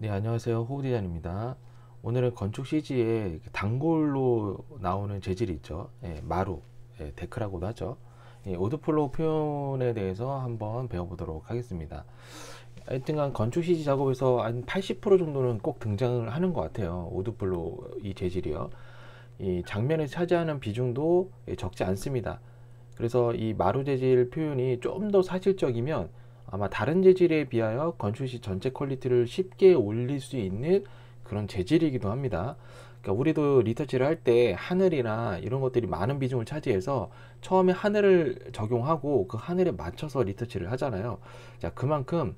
네, 안녕하세요. 호우디자인입니다. 오늘은 건축 CG에 단골로 나오는 재질이 있죠. 예, 마루, 데크라고도 하죠. 오드플로우 표현에 대해서 한번 배워보도록 하겠습니다. 하여튼간 건축 CG 작업에서 한 80% 정도는 꼭 등장을 하는 것 같아요. 오드플로우 이 재질이요. 이 장면에서 차지하는 비중도 적지 않습니다. 그래서 이 마루 재질 표현이 좀 더 사실적이면 아마 다른 재질에 비하여 건축시 전체 퀄리티를 쉽게 올릴 수 있는 그런 재질이기도 합니다. 그러니까 우리도 리터치를 할 때 하늘이나 이런 것들이 많은 비중을 차지해서 처음에 하늘을 적용하고 그 하늘에 맞춰서 리터치를 하잖아요. 자, 그만큼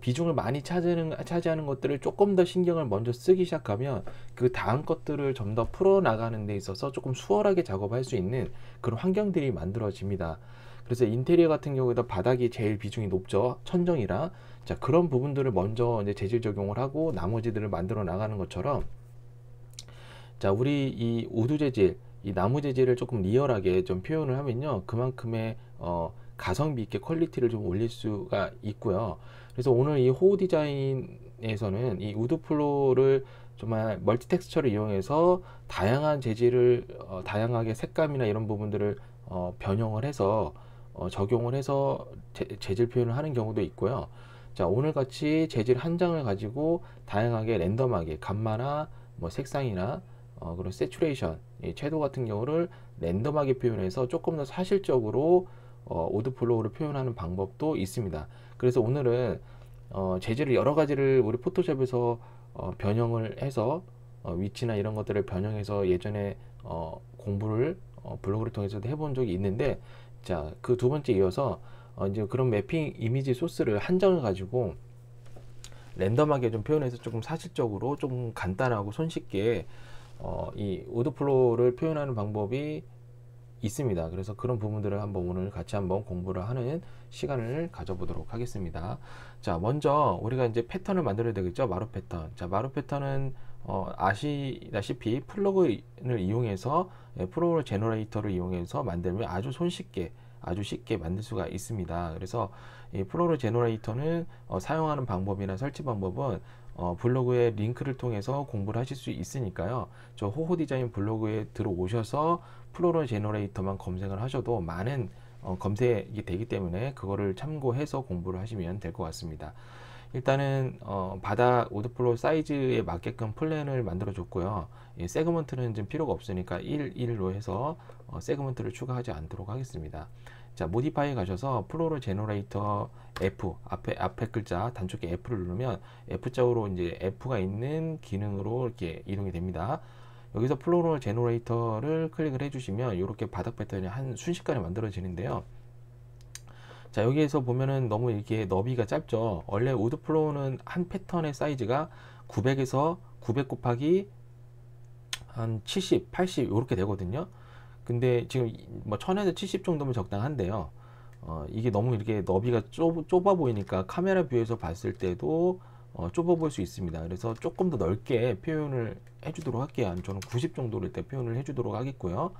비중을 많이 차지하는 것들을 조금 더 신경을 먼저 쓰기 시작하면 그 다음 것들을 좀 더 풀어나가는 데 있어서 조금 수월하게 작업할 수 있는 그런 환경들이 만들어집니다. 그래서 인테리어 같은 경우에도 바닥이 제일 비중이 높죠. 천정이라. 자, 그런 부분들을 먼저 이제 재질 적용을 하고 나머지들을 만들어 나가는 것처럼, 자, 우리 이 우드 재질, 이 나무 재질을 조금 리얼하게 좀 표현을 하면요, 그만큼의 가성비 있게 퀄리티를 좀 올릴 수가 있고요. 그래서 오늘 이 호우 디자인에서는 이 우드 플로어를 정말 멀티 텍스처를 이용해서 다양한 재질을 다양하게 색감이나 이런 부분들을 변형을 해서 적용을 해서 재질 표현을 하는 경우도 있고요. 자, 오늘 같이 재질 한 장을 가지고 다양하게 랜덤하게 감마나 뭐 색상이나 그리고 세츄레이션, 채도 같은 경우를 랜덤하게 표현해서 조금 더 사실적으로 오드 플로우를 표현하는 방법도 있습니다. 그래서 오늘은 재질을 여러 가지를 우리 포토샵에서 변형을 해서 위치나 이런 것들을 변형해서 예전에 공부를 블로그를 통해서도 해본 적이 있는데, 자, 그 두 번째 이어서 이제 그런 매핑 이미지 소스를 한 장을 가지고 랜덤하게 좀 표현해서 조금 사실적으로 좀 간단하고 손쉽게 이 오드플로우를 표현하는 방법이 있습니다. 그래서 그런 부분들을 한번 오늘 같이 한번 공부를 하는 시간을 가져보도록 하겠습니다. 자, 먼저 우리가 이제 패턴을 만들어야 되겠죠. 마루 패턴. 자, 마루 패턴은 아시다시피 플러그인을 이용해서 프로그램 제너레이터를 이용해서 만들면 아주 손쉽게 아주 쉽게 만들 수가 있습니다. 그래서 이 프로그램 제너레이터는 사용하는 방법이나 설치 방법은 블로그에 링크를 통해서 공부를 하실 수 있으니까요. 저 호호 디자인 블로그에 들어오셔서 프로그램 제너레이터만 검색을 하셔도 많은 검색이 되기 때문에 그거를 참고해서 공부를 하시면 될 것 같습니다. 일단은 바닥 오드플로우 사이즈에 맞게끔 플랜을 만들어 줬고요. 세그먼트는 좀 필요가 없으니까 1로 해서 세그먼트를 추가하지 않도록 하겠습니다. 자, 모디파이에 가셔서 플로로 제너레이터 F 앞에 글자 단축키 F를 누르면 F자로 이제 F가 있는 기능으로 이렇게 이동이 됩니다. 여기서 플로로 제너레이터를 클릭을 해주시면 이렇게 바닥 패턴이 한 순식간에 만들어지는데요. 자, 여기에서 보면은 너무 이렇게 너비가 짧죠. 원래 우드 플로우는 한 패턴의 사이즈가 900에서 900 곱하기 한 70, 80 이렇게 되거든요. 근데 지금 뭐 1000에서 70 정도면 적당한데요. 이게 너무 이렇게 너비가 좁아 보이니까 카메라 뷰에서 봤을 때도 좁아 보일 수 있습니다. 그래서 조금 더 넓게 표현을 해주도록 할게요. 저는 90 정도로 일단 표현을 해주도록 하겠고요.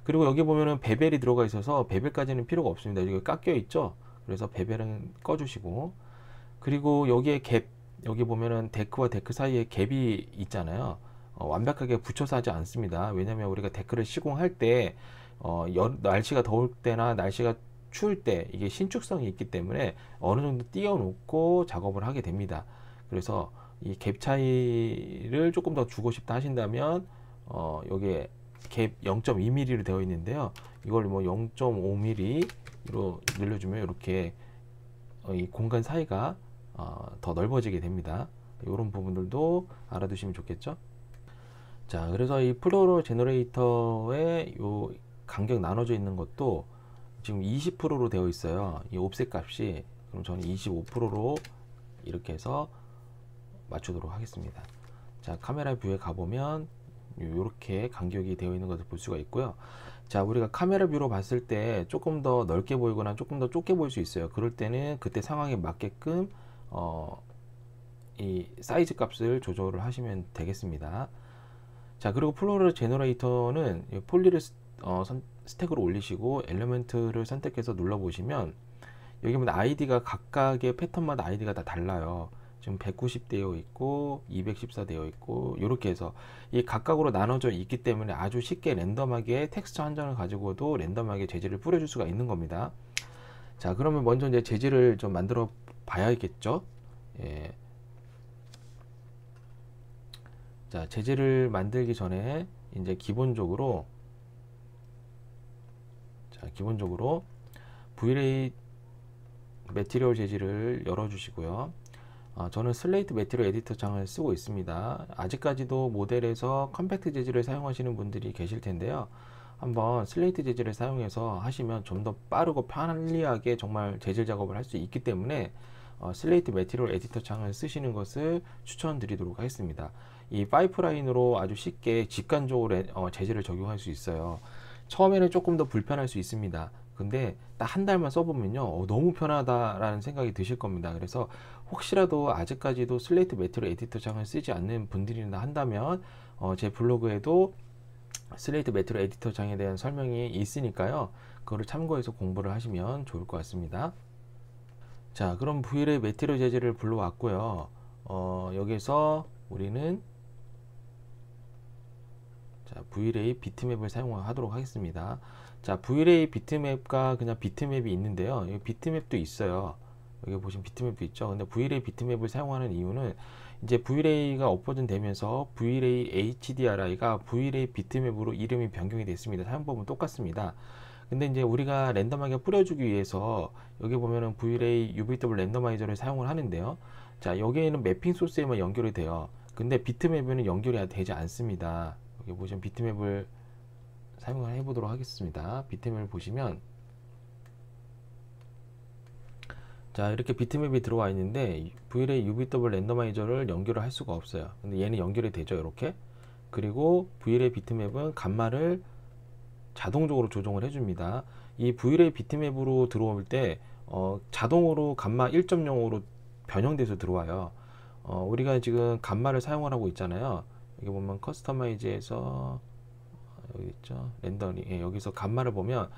그리고 여기 보면은 베벨이 들어가 있어서 베벨까지는 필요가 없습니다. 여기 깎여 있죠. 그래서 베벨은 꺼주시고, 그리고 여기에 갭, 여기 보면은 데크와 데크 사이에 갭이 있잖아요. 완벽하게 붙여서 하지 않습니다. 왜냐면 우리가 데크를 시공할 때 날씨가 더울 때나 날씨가 추울 때 이게 신축성이 있기 때문에 어느 정도 띄워놓고 작업을 하게 됩니다. 그래서 이 갭 차이를 조금 더 주고 싶다 하신다면 여기에 갭 0.2mm로 되어 있는데요. 이걸 뭐 0.5mm로 늘려주면 이렇게 이 공간 사이가 더 넓어지게 됩니다. 이런 부분들도 알아두시면 좋겠죠. 자, 그래서 이 플로로 제너레이터의 요 간격 나눠져 있는 것도 지금 20%로 되어 있어요. 이 옵셋 값이. 그럼 저는 25%로 이렇게 해서 맞추도록 하겠습니다. 자, 카메라 뷰에 가보면 이렇게 간격이 되어 있는 것을 볼 수가 있고요. 자, 우리가 카메라 뷰로 봤을 때 조금 더 넓게 보이거나 조금 더 좁게 보일 수 있어요. 그럴 때는 그때 상황에 맞게끔 이 사이즈 값을 조절을 하시면 되겠습니다. 자, 그리고 플로럴 제너레이터는 폴리를 스택으로 올리시고 엘리멘트를 선택해서 눌러 보시면 여기 보면 아이디가 각각의 패턴마다 아이디가 다 달라요. 지금 190 되어 있고 214 되어 있고 이렇게 해서 이 각각으로 나눠져 있기 때문에 아주 쉽게 랜덤하게 텍스처 한 장을 가지고도 랜덤하게 재질을 뿌려줄 수가 있는 겁니다. 자, 그러면 먼저 이제 재질을 좀 만들어 봐야겠죠. 예. 자, 재질을 만들기 전에 이제 기본적으로 V-ray 매티리얼 재질을 열어 주시고요. 저는 슬레이트 매티리얼 에디터 창을 쓰고 있습니다. 아직까지도 모델에서 컴팩트 재질을 사용하시는 분들이 계실 텐데요. 한번 슬레이트 재질을 사용해서 하시면 좀 더 빠르고 편리하게 정말 재질 작업을 할 수 있기 때문에 슬레이트 매티리얼 에디터 창을 쓰시는 것을 추천드리도록 하겠습니다. 이 파이프라인으로 아주 쉽게 직관적으로 재질을 적용할 수 있어요. 처음에는 조금 더 불편할 수 있습니다. 근데 딱 한 달만 써보면요, 너무 편하다라는 생각이 드실 겁니다. 그래서 혹시라도 아직까지도 슬레이트 매티리얼 에디터 창을 쓰지 않는 분들이나 한다면 제 블로그에도 슬레이트 매티리얼 에디터 창에 대한 설명이 있으니까요, 그거를 참고해서 공부를 하시면 좋을 것 같습니다. 자, 그럼 V-ray 매티리얼 재질을 불러왔고요. 여기서 우리는 V-ray 비트맵을 사용하도록 하겠습니다. 자, V-ray 비트맵과 그냥 비트맵이 있는데요. 이 비트맵도 있어요. 여기 보시면 비트맵도 있죠. 근데 V-ray 비트맵을 사용하는 이유는 이제 V-ray가 업버전 되면서 V-ray HDRI가 V-ray 비트맵으로 이름이 변경이 됐습니다. 사용법은 똑같습니다. 근데 이제 우리가 랜덤하게 뿌려주기 위해서 여기 보면은 V-ray UVW 랜더마이저를 사용을 하는데요. 자, 여기에는 매핑 소스에만 연결이 돼요. 근데 비트맵에는 연결이 되지 않습니다. 여기 보시면 비트맵을 사용을 해보도록 하겠습니다. 비트맵을 보시면, 자, 이렇게 비트맵이 들어와 있는데 V-ray UVW 랜더마이저를 연결을 할 수가 없어요. 근데 얘는 연결이 되죠, 이렇게. 그리고 V-ray 비트맵은 감마를 자동적으로 조정을 해줍니다. 이 V-ray 비트맵으로 들어올 때 자동으로 감마 1.0으로 변형돼서 들어와요. 우리가 지금 감마를 사용을 하고 있잖아요. 여기 보면 커스터마이즈에서 여기 있죠, 렌더링. 예, 여기서 감마를 보면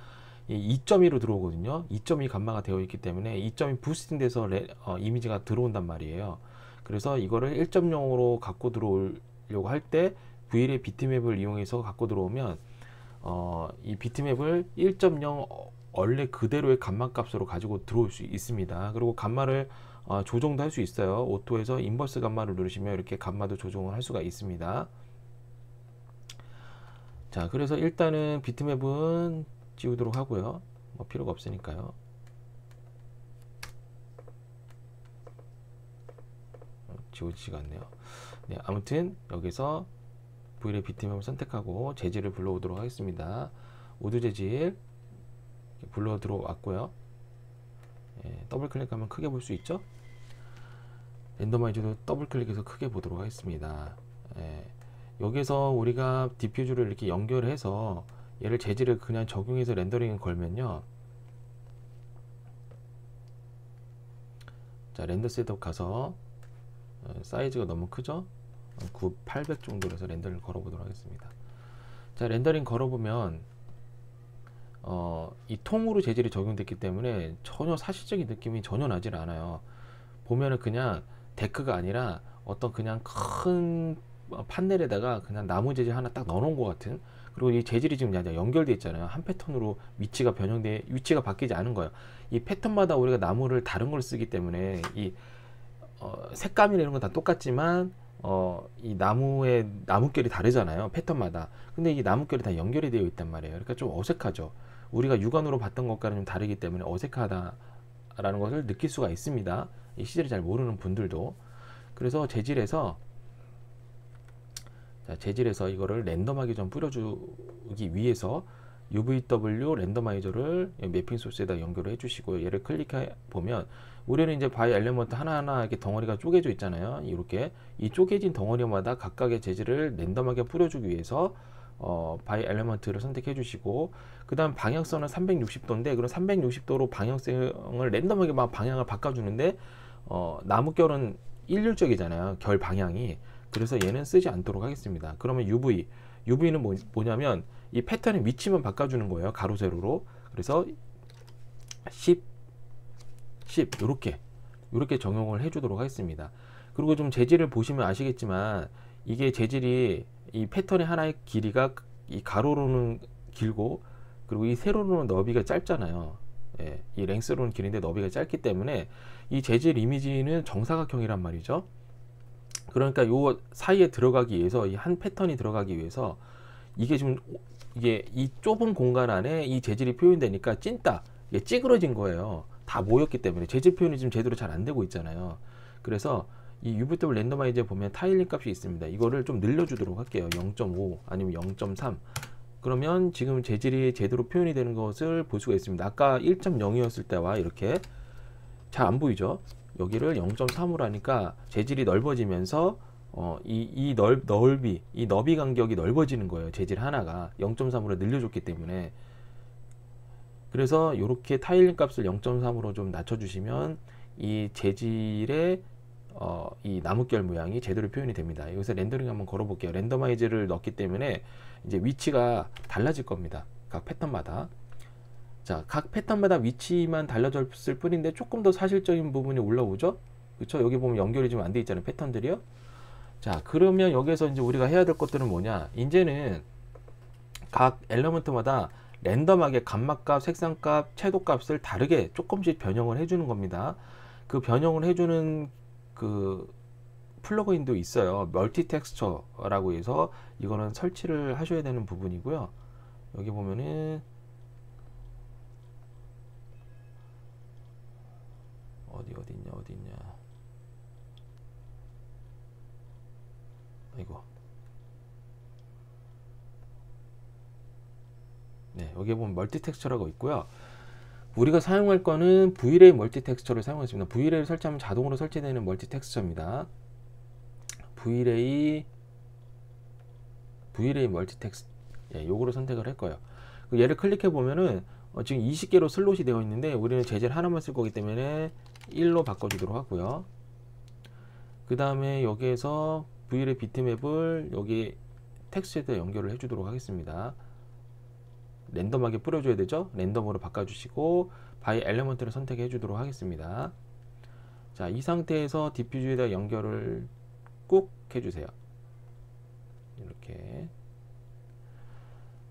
2.2로 들어오거든요. 2.2 감마가 되어 있기 때문에 2.2 부스팅 돼서 이미지가 들어온단 말이에요. 그래서 이거를 1.0으로 갖고 들어오려고 할 때 V-ray 비트맵을 이용해서 갖고 들어오면 이 비트맵을 1.0 원래 그대로의 감마 값으로 가지고 들어올 수 있습니다. 그리고 감마를 조정도 할 수 있어요. 오토에서 인버스 감마를 누르시면 이렇게 감마도 조정을 할 수가 있습니다. 자, 그래서 일단은 비트맵은 지우도록 하고요. 뭐 필요가 없으니까요. 지워지지가 않네요. 네, 아무튼 여기서 V-ray 비트맵을 선택하고 재질을 불러오도록 하겠습니다. 우드 재질 불러 들어왔고요. 예, 더블 클릭하면 크게 볼 수 있죠. 랜더마이저도 더블 클릭해서 크게 보도록 하겠습니다. 예, 여기서 우리가 디퓨즈를 이렇게 연결해서 얘를 재질을 그냥 적용해서 렌더링을 걸면요, 자, 렌더 셋업 가서 사이즈가 너무 크죠. 800 정도로 해서 렌더링을 걸어보도록 하겠습니다. 자, 렌더링 걸어보면 이 통으로 재질이 적용됐기 때문에 전혀 사실적인 느낌이 전혀 나질 않아요. 보면은 그냥 데크가 아니라 어떤 그냥 큰 판넬에다가 그냥 나무 재질 하나 딱 넣어놓은 것 같은, 그리고 이 재질이 지금 연결되어 있잖아요. 한 패턴으로 위치가 바뀌지 않은 거예요. 이 패턴마다 우리가 나무를 다른 걸 쓰기 때문에 이 색감이나 이런 건 다 똑같지만 이 나무결이 다르잖아요, 패턴마다. 근데 이 나무결이 다 연결이 되어 있단 말이에요. 그러니까 좀 어색하죠. 우리가 육안으로 봤던 것과는 좀 다르기 때문에 어색하다라는 것을 느낄 수가 있습니다, 이 CG를 잘 모르는 분들도. 그래서 재질에서 이거를 랜덤하게 좀 뿌려주기 위해서 UVW 랜더마이저를 매핑 소스에다 연결을 해주시고요. 얘를 클릭해 보면 우리는 이제 바이 엘리먼트 하나하나 이렇게 덩어리가 쪼개져 있잖아요. 이렇게 이 쪼개진 덩어리마다 각각의 재질을 랜덤하게 뿌려주기 위해서 바이 엘리먼트를 선택해 주시고, 그 다음 방향성은 360도인데 그럼 360도로 방향성을 랜덤하게 막 방향을 바꿔주는데 나무결은 일률적이잖아요, 결 방향이. 그래서 얘는 쓰지 않도록 하겠습니다. 그러면 UV는 뭐냐면 이 패턴의 위치만 바꿔주는 거예요, 가로 세로로. 그래서 10 이렇게 적용을 해주도록 하겠습니다. 그리고 좀 재질을 보시면 아시겠지만 이게 재질이 이 패턴의 하나의 길이가 이 가로로는 길고 그리고 이 세로로는 너비가 짧잖아요. 예, 이 랭스로는 길인데 너비가 짧기 때문에 이 재질 이미지는 정사각형이란 말이죠. 그러니까 요 사이에 들어가기 위해서 이 한 패턴이 들어가기 위해서 이게 지금 이게 이 좁은 공간 안에 이 재질이 표현되니까 찐따 이게 찌그러진 거예요. 다 모였기 때문에 재질 표현이 지금 제대로 잘 안 되고 있잖아요. 그래서 이 UVW 랜더마이저에 보면 타일링 값이 있습니다. 이거를 좀 늘려주도록 할게요. 0.5 아니면 0.3. 그러면 지금 재질이 제대로 표현이 되는 것을 볼 수가 있습니다. 아까 1.0이었을 때와 이렇게 잘 안 보이죠? 여기를 0.3으로 하니까 재질이 넓어지면서 이 너비 간격이 넓어지는 거예요. 재질 하나가 0.3으로 늘려줬기 때문에. 그래서 이렇게 타일링 값을 0.3으로 좀 낮춰주시면 이 재질의 이 나뭇결 모양이 제대로 표현이 됩니다. 여기서 렌더링 한번 걸어볼게요. 랜더마이즈를 넣기 때문에 이제 위치가 달라질 겁니다. 각 패턴마다. 자, 각 패턴마다 위치만 달라졌을 뿐인데 조금 더 사실적인 부분이 올라오죠? 그렇죠? 여기 보면 연결이 좀 안 돼 있잖아요. 패턴들이요. 자, 그러면 여기서 이제 우리가 해야 될 것들은 뭐냐? 이제는 각 엘리먼트마다 랜덤하게 감마값, 색상값, 채도값을 다르게 조금씩 변형을 해주는 겁니다. 그 변형을 해주는 그 플러그인도 있어요. 멀티 텍스처라고 해서 이거는 설치를 하셔야 되는 부분이고요. 여기 보면은 어디 있냐. 아이고. 네, 여기 보면 멀티 텍스처라고 있고요. 우리가 사용할 거는 V-Ray 멀티 텍스처를 사용했습니다. V-Ray를 설치하면 자동으로 설치되는 멀티 텍스처입니다. V-Ray 멀티 텍스처, 예, 요거를 선택을 할 거예요. 얘를 클릭해 보면은 지금 20개로 슬롯이 되어 있는데 우리는 재질 하나만 쓸 거기 때문에 1로 바꿔주도록 하고요. 그 다음에 여기에서 V-Ray 비트맵을 여기 텍스트에다 연결을 해주도록 하겠습니다. 랜덤하게 뿌려줘야 되죠. 랜덤으로 바꿔주시고 바이 엘리먼트를 선택해 주도록 하겠습니다. 자, 이 상태에서 디퓨즈에다 연결을 꾹 해주세요. 이렇게.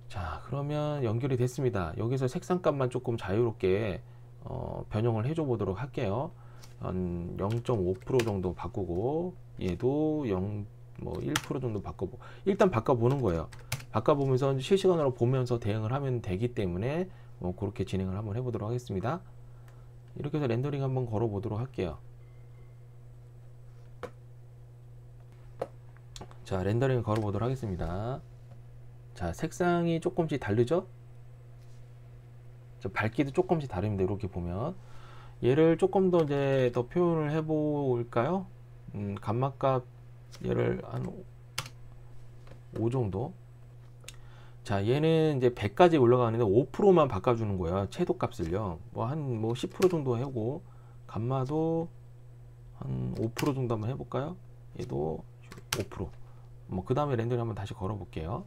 자, 그러면 연결이 됐습니다. 여기서 색상값만 조금 자유롭게 변형을 해줘 보도록 할게요. 한 0.5% 정도 바꾸고 얘도 1% 정도 바꿔보고 일단 바꿔보는 거예요. 바꿔보면서 실시간으로 보면서 대응을 하면 되기 때문에 그렇게 진행을 한번 해보도록 하겠습니다. 이렇게 해서 렌더링 한번 걸어 보도록 할게요. 자, 렌더링 걸어 보도록 하겠습니다. 자, 색상이 조금씩 다르죠? 밝기도 조금씩 다릅니다. 이렇게 보면 얘를 조금 더 이제 더 표현을 해 볼까요? 감마값 얘를 한 5 정도. 자, 얘는 이제 100까지 올라가는데 5%만 바꿔주는 거예요. 채도 값을요. 한 10% 정도 하고, 감마도 한 5% 정도 한번 해볼까요? 얘도 5%. 그 다음에 렌더링 한번 다시 걸어 볼게요.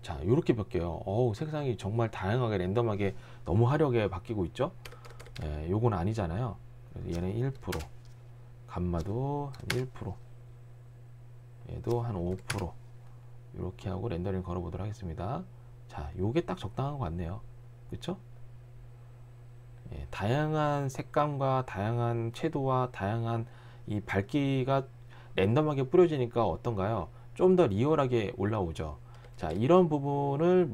자, 요렇게 바뀌어요. 색상이 정말 다양하게 랜덤하게 너무 화려하게 바뀌고 있죠? 예, 요건 아니잖아요. 그래서 얘는 1%. 감마도 한 1%. 얘도 한 5%. 이렇게 하고 렌더링 걸어 보도록 하겠습니다. 자, 요게 딱 적당한 것 같네요. 그쵸? 예, 다양한 색감과 다양한 채도와 다양한 이 밝기가 랜덤하게 뿌려지니까 어떤가요? 좀 더 리얼하게 올라오죠. 자, 이런 부분을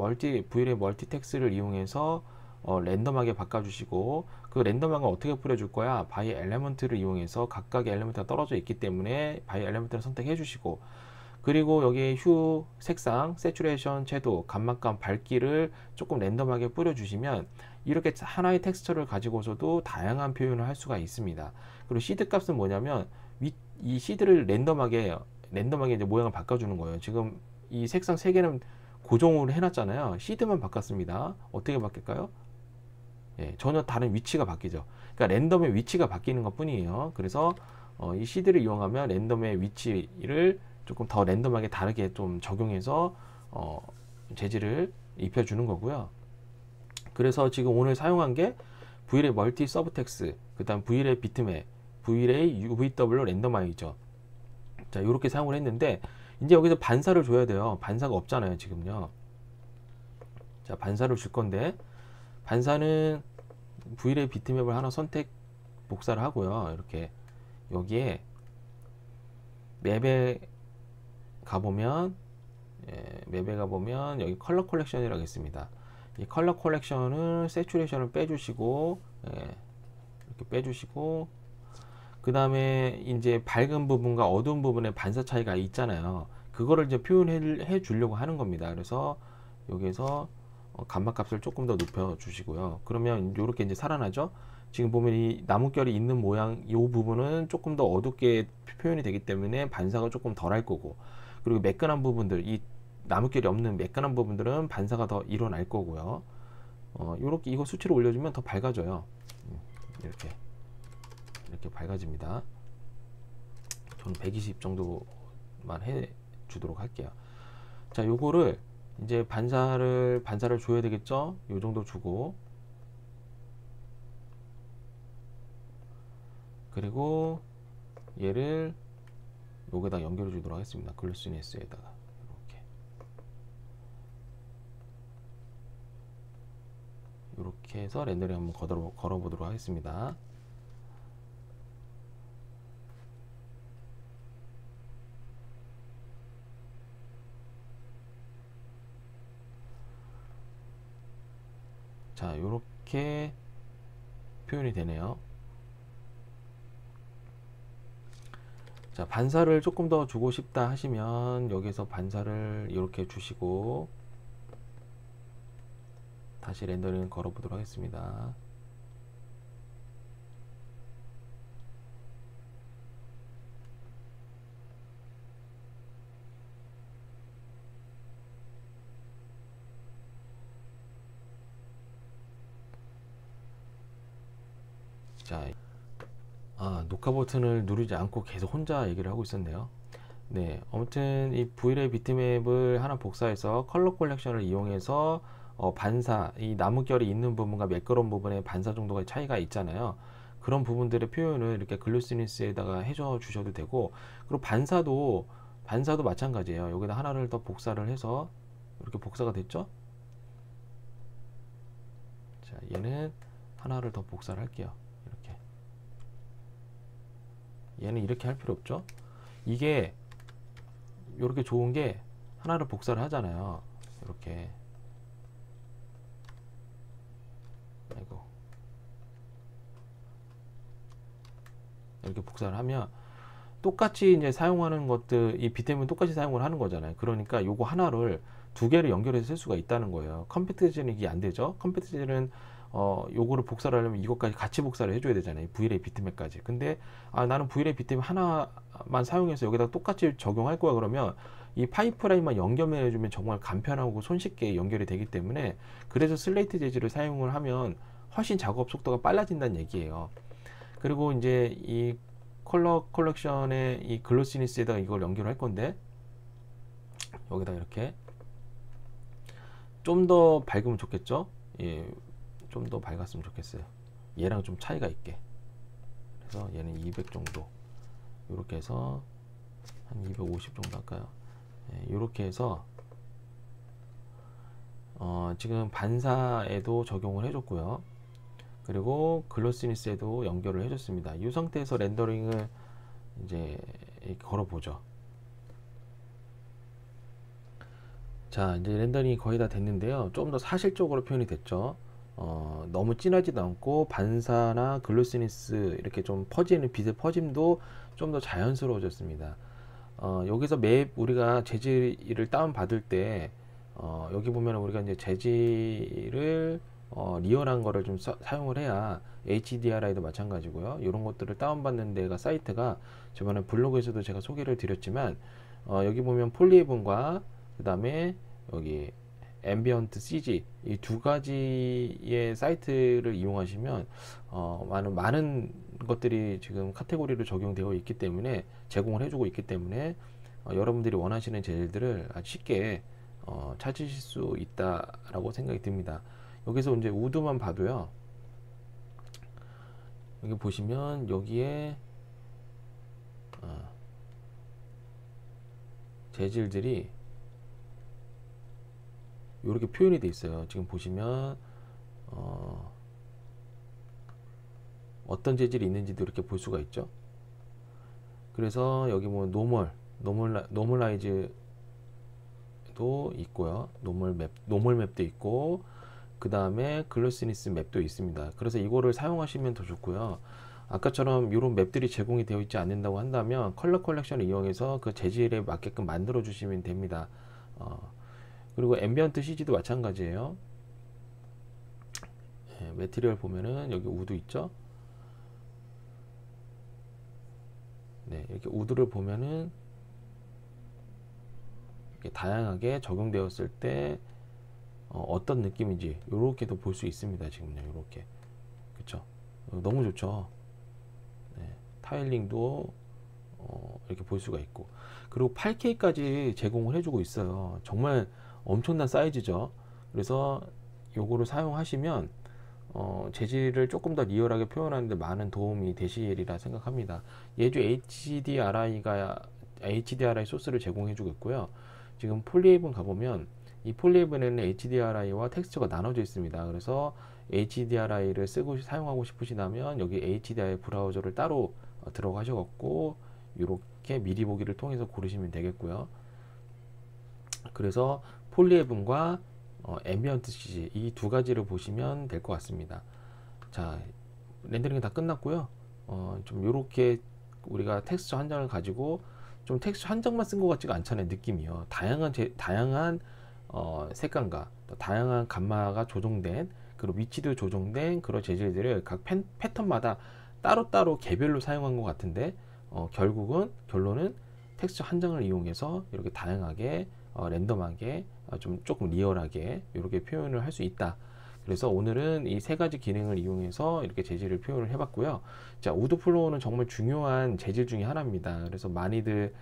V-Ray 멀티 텍스트를 이용해서 랜덤하게 바꿔주시고, 그 랜덤한 걸 어떻게 뿌려줄 거야? 바이 엘리먼트를 이용해서 각각의 엘리먼트가 떨어져 있기 때문에 바이 엘리먼트를 선택해 주시고, 그리고 여기에 휴, 색상, 세츄레이션, 채도, 감막감, 밝기를 조금 랜덤하게 뿌려주시면 이렇게 하나의 텍스처를 가지고서도 다양한 표현을 할 수가 있습니다. 그리고 시드 값은 뭐냐면 이 시드를 랜덤하게 이제 모양을 바꿔주는 거예요. 지금 이 색상 3개는 고정으로 해놨잖아요. 시드만 바꿨습니다. 어떻게 바뀔까요? 예, 전혀 다른 위치가 바뀌죠. 그러니까 랜덤의 위치가 바뀌는 것 뿐이에요. 그래서 이 시드를 이용하면 랜덤의 위치를 조금 더 랜덤하게 다르게 좀 적용해서 재질을 입혀주는 거고요. 그래서 지금 오늘 사용한 게 V-Ray 멀티 서브텍스, 그 다음 V-Ray 비트맵, V-Ray, UVW 랜더마이저. 자, 이렇게 사용을 했는데 이제 여기서 반사를 줘야 돼요. 반사가 없잖아요, 지금요. 자, 반사를 줄 건데 반사는 V-Ray 비트맵을 하나 선택 복사를 하고요. 이렇게 여기에 맵에 가보면 맵에 가보면 여기 컬러 콜렉션이라고 있습니다. 이 컬러 콜렉션을 세츄레이션을 빼주시고 이렇게 빼주시고 그 다음에 이제 밝은 부분과 어두운 부분의 반사 차이가 있잖아요. 그거를 이제 표현해 주려고 하는 겁니다. 그래서 여기에서 감마 값을 조금 더 높여 주시고요. 그러면 이렇게 이제 살아나죠. 지금 보면 이 나뭇결이 있는 모양 이 부분은 조금 더 어둡게 표현이 되기 때문에 반사가 조금 덜 할 거고, 그리고 매끈한 부분들, 이 나뭇결이 없는 매끈한 부분들은 반사가 더 일어날 거고요. 요렇게 이거 수치를 올려주면 더 밝아져요. 이렇게 밝아집니다. 저는 120 정도만 해 주도록 할게요. 자, 요거를 이제 반사를 줘야 되겠죠. 요 정도 주고, 그리고 얘를 여기다 연결해 주도록 하겠습니다. 글루시니스에다가 이렇게 해서 렌더링 한번 걸어 보도록 하겠습니다. 자, 이렇게 표현이 되네요. 자, 반사를 조금 더 주고 싶다 하시면 여기서 반사를 이렇게 주시고 다시 렌더링 걸어 보도록 하겠습니다. 자, 녹화 버튼을 누르지 않고 계속 혼자 얘기를 하고 있었네요. 네, 아무튼 이 V-Ray 비트맵을 하나 복사해서 컬러 콜렉션을 이용해서 반사, 이 나뭇결이 있는 부분과 매끄러운 부분의 반사 정도가 차이가 있잖아요. 그런 부분들의 표현을 이렇게 글루시니스에다가 해줘 주셔도 되고, 그리고 반사도 마찬가지예요. 여기다 하나를 더 복사를 해서 이렇게 복사가 됐죠. 자, 얘는 하나를 더 복사를 할게요. 얘는 이렇게 할 필요 없죠. 이게 이렇게 좋은 게 하나를 복사를 하잖아요. 이렇게 이렇게 복사를 하면 똑같이 이제 사용하는 것들, 이 비트맵은 똑같이 사용을 하는 거잖아요. 그러니까 요거 하나를 두 개를 연결해서 쓸 수가 있다는 거예요. 컴패티블은 이게 안 되죠. 컴패티블은 요거를 복사를 하려면 이것까지 같이 복사를 해줘야 되잖아요. V-Ray 비트맵까지. 근데 나는 V-Ray 비트맵 하나만 사용해서 여기다 똑같이 적용할 거야. 그러면 이 파이프라인만 연결해 주면 정말 간편하고 손쉽게 연결이 되기 때문에, 그래서 슬레이트 재질을 사용을 하면 훨씬 작업 속도가 빨라진다는 얘기예요. 그리고 이제 이 컬러 컬렉션의 이 글로시니스에다가 이걸 연결할 건데, 여기다 이렇게 좀 더 밝으면 좋겠죠. 예, 좀 더 밝았으면 좋겠어요. 얘랑 좀 차이가 있게. 그래서 얘는 200 정도, 이렇게 해서 한 250 정도 할까요? 예, 이렇게 해서 지금 반사에도 적용을 해줬고요. 그리고 글로시니스에도 연결을 해줬습니다. 이 상태에서 렌더링을 이제 걸어보죠. 자, 이제 렌더링이 거의 다 됐는데요. 좀 더 사실적으로 표현이 됐죠. 너무 진하지도 않고 반사나 글로시니스 이렇게 좀 퍼지는 빛의 퍼짐도 좀 더 자연스러워졌습니다. 여기서 맵 우리가 재질을 다운 받을 때 여기 보면 우리가 이제 재질을 리얼한 거를 좀 사용을 해야, HDRI도 마찬가지고요. 이런 것들을 다운받는 데가 사이트가 저번에 블로그에서도 제가 소개를 드렸지만, 여기 보면 폴리에본과 그 다음에 여기 앰비언트 CG 이 두 가지의 사이트를 이용하시면 많은 것들이 지금 카테고리로 적용되어 있기 때문에, 제공을 해주고 있기 때문에 여러분들이 원하시는 재질들을 아주 쉽게 찾으실 수 있다라고 생각이 듭니다. 여기서 이제 우드만 봐도요. 여기 보시면 여기에 재질들이 이렇게 표현이 돼 있어요. 지금 보시면 어떤 재질이 있는지도 이렇게 볼 수가 있죠. 그래서 여기 보면 노멀라이즈도 있고요. 노멀 맵도 있고, 그 다음에 글로시니스 맵도 있습니다. 그래서 이거를 사용하시면 더 좋고요. 아까처럼 이런 맵들이 제공이 되어 있지 않는다고 한다면 컬러 컬렉션을 이용해서 그 재질에 맞게끔 만들어 주시면 됩니다. 그리고 앰비언트 CG도 마찬가지예요. 네, 매트리얼 보면은 여기 우드 있죠. 네, 이렇게 우드를 보면은 이렇게 다양하게 적용되었을 때 어떤 느낌인지 이렇게도 볼 수 있습니다. 지금요, 이렇게. 그쵸? 너무 좋죠. 네, 타일링도 이렇게 볼 수가 있고, 그리고 8K까지 제공을 해주고 있어요. 정말 엄청난 사이즈죠. 그래서 요거를 사용하시면 재질을 조금 더 리얼하게 표현하는데 많은 도움이 되시리라 생각합니다. 예주 HDRI 소스를 제공해 주고 있고요. 지금 폴리에이븐 가보면 이 폴리에이븐에는 HDRI와 텍스처가 나눠져 있습니다. 그래서 HDRI를 사용하고 싶으시다면 여기 HDRI 브라우저를 따로 들어가셔갖고 이렇게 미리 보기를 통해서 고르시면 되겠고요. 그래서 폴리에븐과 앰비언트 CG 이 두 가지를 보시면 될 것 같습니다. 자, 렌더링이 다 끝났고요. 좀 이렇게 우리가 텍스처 한 장을 가지고 좀 텍스처 한 장만 쓴 것 같지가 않잖아요. 느낌이요. 다양한 색감과 다양한 감마가 조정된, 그리고 위치도 조정된 그런 재질들을 각 패턴마다 따로따로 개별로 사용한 것 같은데 결론은 텍스처 한 장을 이용해서 이렇게 다양하게 랜덤하게 조금 리얼하게 이렇게 표현을 할 수 있다. 그래서 오늘은 이 세 가지 기능을 이용해서 이렇게 재질을 표현을 해봤고요. 자, 우드 플로우는 정말 중요한 재질 중에 하나입니다. 그래서 많이들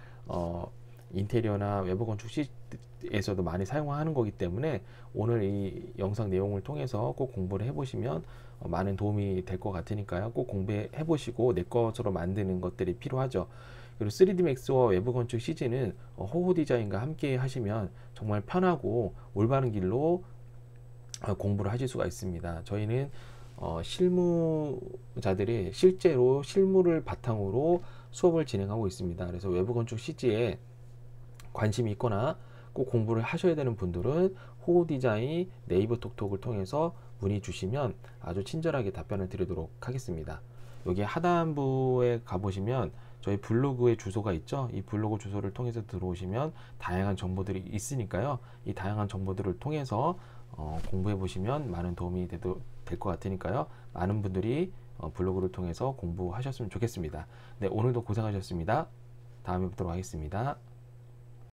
인테리어나 외부 건축 시에서도 많이 사용하는 거기 때문에 오늘 이 영상 내용을 통해서 꼭 공부를 해보시면 많은 도움이 될 것 같으니까요. 꼭 공부해 보시고 내 것으로 만드는 것들이 필요하죠. 그리고 3D 맥스와 외부 건축 CG는 호호 디자인과 함께 하시면 정말 편하고 올바른 길로 공부를 하실 수가 있습니다. 저희는 실무자들이 실제로 실무를 바탕으로 수업을 진행하고 있습니다. 그래서 외부 건축 CG에 관심이 있거나 꼭 공부를 하셔야 되는 분들은 호호 디자인 네이버 톡톡을 통해서 문의 주시면 아주 친절하게 답변을 드리도록 하겠습니다. 여기 하단부에 가보시면 저희 블로그의 주소가 있죠. 이 블로그 주소를 통해서 들어오시면 다양한 정보들이 있으니까요. 이 다양한 정보들을 통해서 공부해 보시면 많은 도움이 될 것 같으니까요. 많은 분들이 블로그를 통해서 공부하셨으면 좋겠습니다. 네, 오늘도 고생하셨습니다. 다음에 뵙도록 하겠습니다.